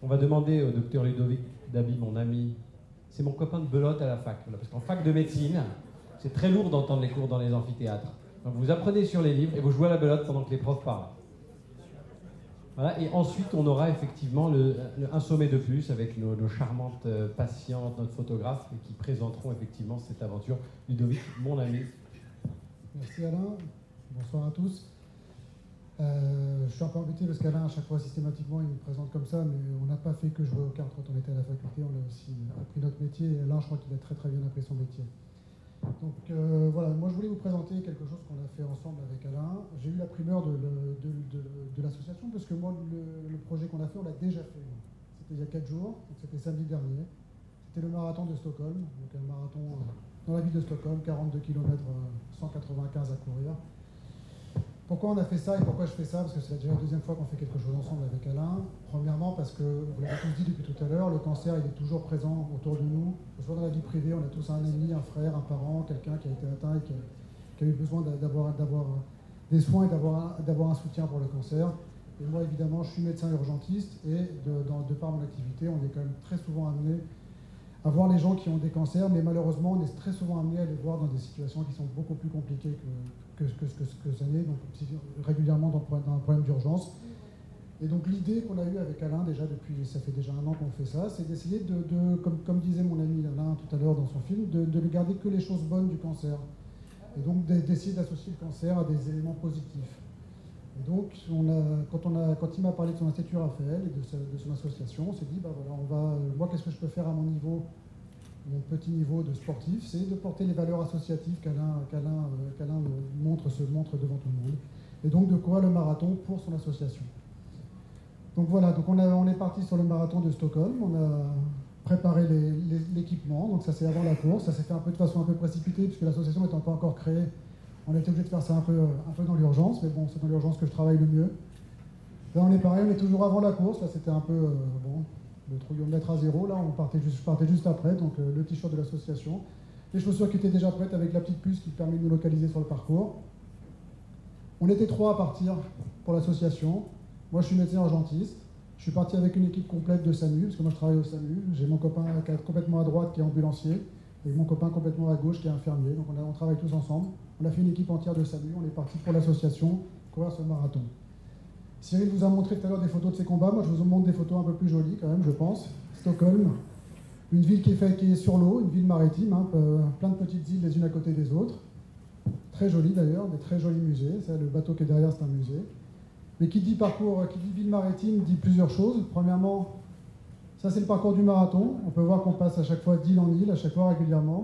On va demander au docteur Ludovic Dabi, mon ami, c'est mon copain de belote à la fac, voilà, parce qu'en fac de médecine, c'est très lourd d'entendre les cours dans les amphithéâtres. Donc vous apprenez sur les livres et vous jouez à la belote pendant que les profs parlent. Voilà, et ensuite on aura effectivement un sommet de plus avec nos charmantes patientes, notre photographe, qui présenteront effectivement cette aventure. Ludovic, mon ami. Merci Alain, bonsoir à tous. Je suis un peu embêté parce qu'Alain, à chaque fois, systématiquement, il me présente comme ça, mais on n'a pas fait que jouer aux cartes quand on était à la faculté, on a aussi appris notre métier, et là, je crois qu'il a très très bien appris son métier. Donc voilà, moi je voulais vous présenter quelque chose qu'on a fait ensemble avec Alain. J'ai eu la primeur de l'association, parce que moi, le projet qu'on a fait, on l'a déjà fait. C'était il y a 4 jours, donc c'était samedi dernier. C'était le marathon de Stockholm, donc un marathon dans la ville de Stockholm, 42 km, 195 à courir. Pourquoi on a fait ça et pourquoi je fais ça? Parce que c'est déjà la deuxième fois qu'on fait quelque chose ensemble avec Alain. Premièrement parce que, vous l'avez tous dit depuis tout à l'heure, le cancer il est toujours présent autour de nous, que ce soit dans la vie privée, on a tous un ami, un frère, un parent, quelqu'un qui a été atteint et qui a eu besoin d'avoir des soins et d'avoir un soutien pour le cancer. Et moi évidemment je suis médecin urgentiste et de par mon activité on est quand même très souvent amené à voir les gens qui ont des cancers, mais malheureusement on est très souvent amené à les voir dans des situations qui sont beaucoup plus compliquées que ça n'est, donc régulièrement dans un problème d'urgence. Et donc l'idée qu'on a eue avec Alain, déjà depuis, ça fait déjà 1 an qu'on fait ça, c'est d'essayer comme disait mon ami Alain tout à l'heure dans son film, de ne garder que les choses bonnes du cancer. Et donc d'essayer d'associer le cancer à des éléments positifs. Et donc quand il m'a parlé de son institut Raphaël et de son association, on s'est dit, bah voilà, moi qu'est-ce que je peux faire à mon niveau, mon petit niveau de sportif, c'est de porter les valeurs associatives qu'Alain se montre devant tout le monde. Et donc de quoi le marathon pour son association. Donc voilà, donc on est parti sur le marathon de Stockholm, on a préparé l'équipement, donc ça c'est avant la course, ça s'est fait de façon un peu précipitée puisque l'association n'étant pas encore créée, on a été obligé de faire ça un peu dans l'urgence, mais bon, c'est dans l'urgence que je travaille le mieux. Là on est pareil, on est toujours avant la course, là c'était un peu, le trouillomètre à 0, là je partais juste après, donc le t-shirt de l'association, les chaussures qui étaient déjà prêtes avec la petite puce qui permet de nous localiser sur le parcours. On était 3 à partir pour l'association. Moi je suis médecin urgentiste, je suis parti avec une équipe complète de SAMU, parce que moi je travaille au SAMU, j'ai mon copain complètement à droite qui est ambulancier, et mon copain complètement à gauche qui est infirmier, donc on travaille tous ensemble. On a fait une équipe entière de SAMU, on est parti pour l'association courir ce marathon. Cyril vous a montré tout à l'heure des photos de ses combats, moi je vous montre des photos un peu plus jolies quand même, je pense. Stockholm, une ville qui est sur l'eau, une ville maritime, plein de petites îles les unes à côté des autres. Très jolie d'ailleurs, des très jolis musées, le bateau qui est derrière c'est un musée. Mais qui dit ville maritime dit plusieurs choses. Premièrement, ça c'est le parcours du marathon, on peut voir qu'on passe à chaque fois d'île en île, à chaque fois régulièrement.